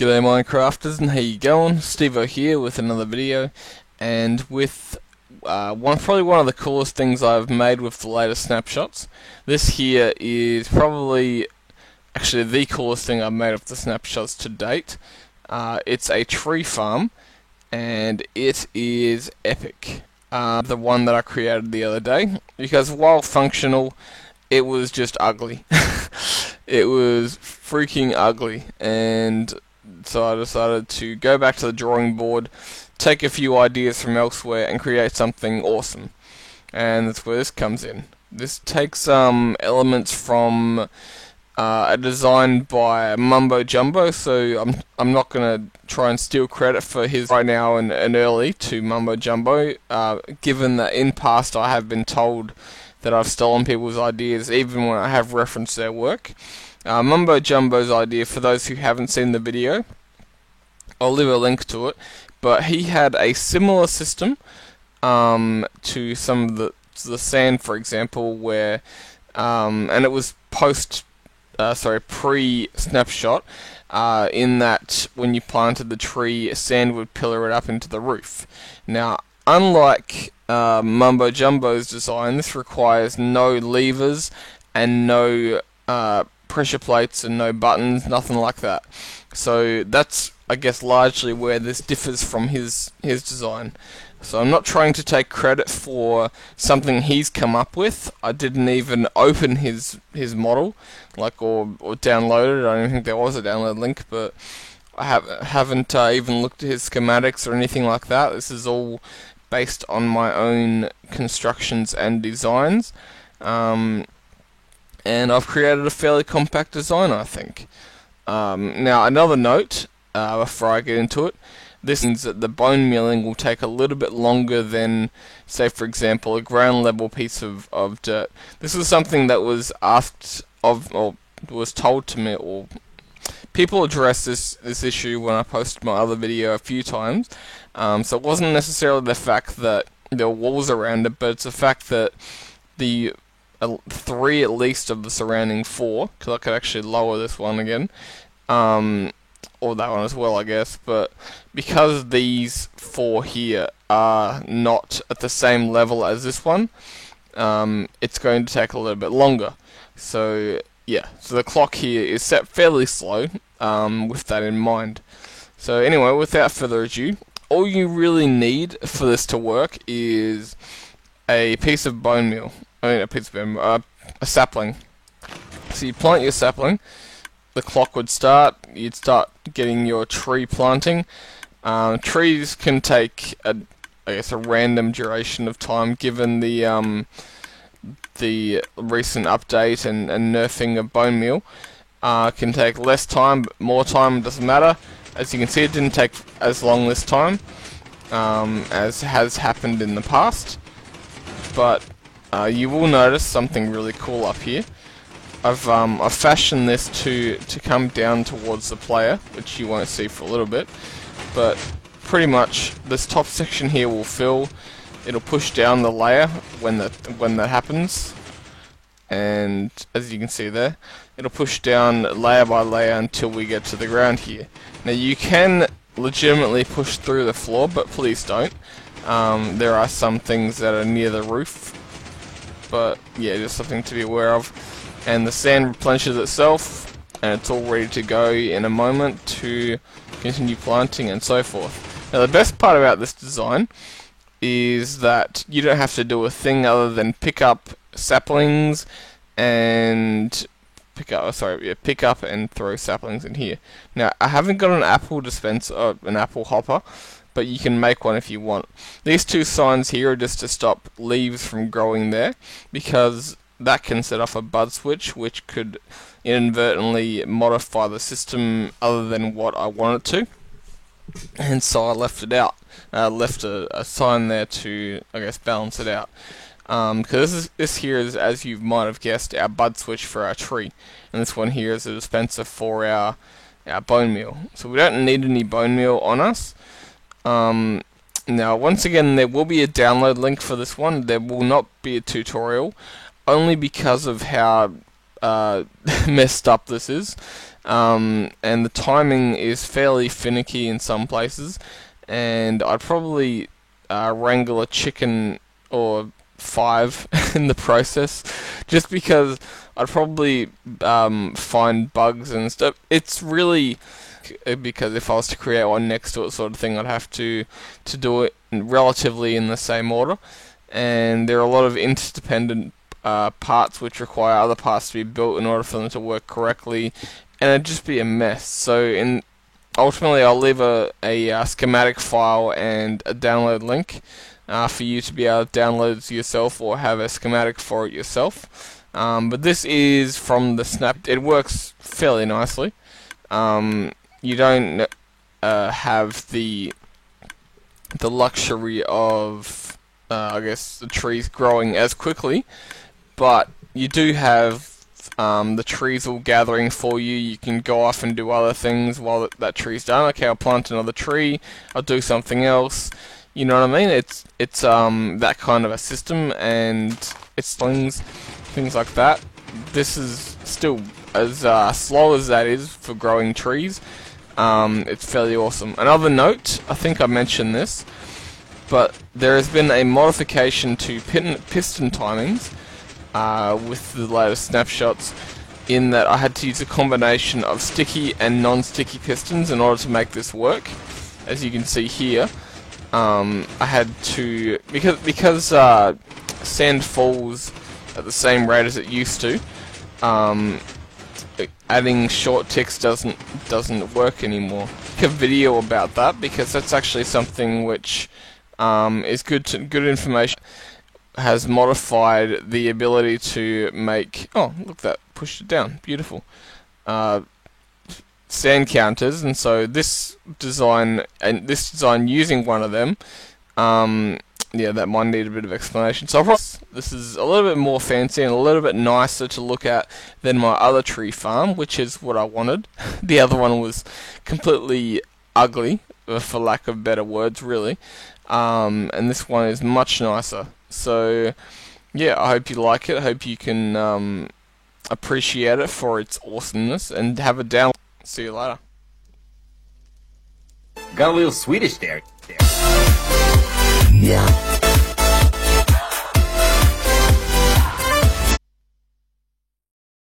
G'day Minecrafters, and how you going? Stevo here with another video, and with probably one of the coolest things I've made with the latest snapshots. This here is probably actually the coolest thing I've made of the snapshots to date. It's a tree farm, and it is epic. The one that I created the other day, because while functional, it was just ugly. It was freaking ugly, and so I decided to go back to the drawing board, take a few ideas from elsewhere, and create something awesome. And that's where this comes in. This takes elements from a design by Mumbo Jumbo, so I'm not gonna try and steal credit for his right now and early to Mumbo Jumbo, given that in past I have been told that I've stolen people's ideas even when I have referenced their work. Mumbo Jumbo's idea, for those who haven't seen the video, I'll leave a link to it, but he had a similar system to some of the sand, for example, where and it was pre-snapshot, in that when you planted the tree, sand would pillar it up into the roof. Now, unlike Mumbo Jumbo's design, this requires no levers and no pressure plates and no buttons, nothing like that. So that's, I guess, largely where this differs from his design. So I'm not trying to take credit for something he's come up with. I didn't even open his model, or download it. I don't even think there was a download link, but I haven't even looked at his schematics or anything like that. This is all based on my own constructions and designs. And I've created a fairly compact design, I think. Now, another note, before I get into it, this means that the bone milling will take a little bit longer than, say, for example, a ground level piece of dirt. This is something that was asked of, or was told to me, or people addressed this issue when I posted my other video a few times. So it wasn't necessarily the fact that there were walls around it, but it's the fact that the 3 at least of the surrounding 4, because I could actually lower this one again, or that one as well, I guess, but because these 4 here are not at the same level as this one, it's going to take a little bit longer. So yeah, so the clock here is set fairly slow, with that in mind. So anyway, without further ado, all you really need for this to work is a piece of bone meal. A sapling. So you plant your sapling, the clock would start, you'd start getting your tree planting. Trees can take a random duration of time, given the recent update and nerfing of bone meal. Can take less time, but more time, doesn't matter. As you can see, it didn't take as long this time, as has happened in the past, but you will notice something really cool up here. I've fashioned this to come down towards the player, which you won't see for a little bit, but pretty much this top section here will fill. It'll push down the layer when that happens, and as you can see there, it'll push down layer by layer until we get to the ground here. Now you can legitimately push through the floor, but please don't. There are some things that are near the roof, but yeah, just something to be aware of. And the sand replenishes itself, and it's all ready to go in a moment to continue planting and so forth. Now the best part about this design is that you don't have to do a thing other than pick up saplings and pick up and throw saplings in here. Now I haven't got an apple dispenser, an apple hopper, but you can make one if you want. These 2 signs here are just to stop leaves from growing there, because that can set off a bud switch, which could inadvertently modify the system other than what I want it to. And so I left it out. Left a sign there to, I guess, balance it out. Because this here is, as you might have guessed, our bud switch for our tree, and this one here is a dispenser for our bone meal. So we don't need any bone meal on us. Now, once again, there will be a download link for this one. There will not be a tutorial, only because of how messed up this is. and the timing is fairly finicky in some places, and I'd probably wrangle a chicken or 5 in the process, just because I'd probably find bugs and stuff. It's really because if I was to create one next to it, sort of thing, I'd have to do it relatively in the same order, and there are a lot of interdependent parts which require other parts to be built in order for them to work correctly, and it'd just be a mess. So ultimately, I'll leave a schematic file and a download link for you to be able to download it yourself or have a schematic for it yourself. But this is from the Snap. It works fairly nicely. You don't have the luxury of, I guess, the trees growing as quickly, but you do have the trees all gathering for you. You can go off and do other things while that tree's done. Okay, I'll plant another tree. I'll do something else. You know what I mean? It's that kind of a system, and it's things like that. This is still as slow as that is for growing trees. It's fairly awesome. Another note, I think I mentioned this, but there has been a modification to piston timings with the latest snapshots, in that I had to use a combination of sticky and non-sticky pistons in order to make this work. As you can see here, I had to, because sand falls at the same rate as it used to, adding short ticks doesn't work anymore. Make a video about that, because that's actually something which is good information. Has modified the ability to make, oh look, that pushed it down, beautiful, sand counters, and so this design using one of them, yeah, that might need a bit of explanation. So this is a little bit more fancy and a little bit nicer to look at than my other tree farm, which is what I wanted. The other one was completely ugly, for lack of better words, really, and this one is much nicer. So yeah, I hope you like it. I hope you can appreciate it for its awesomeness, and have a download. See you later. Got a little Swedish there. Yeah.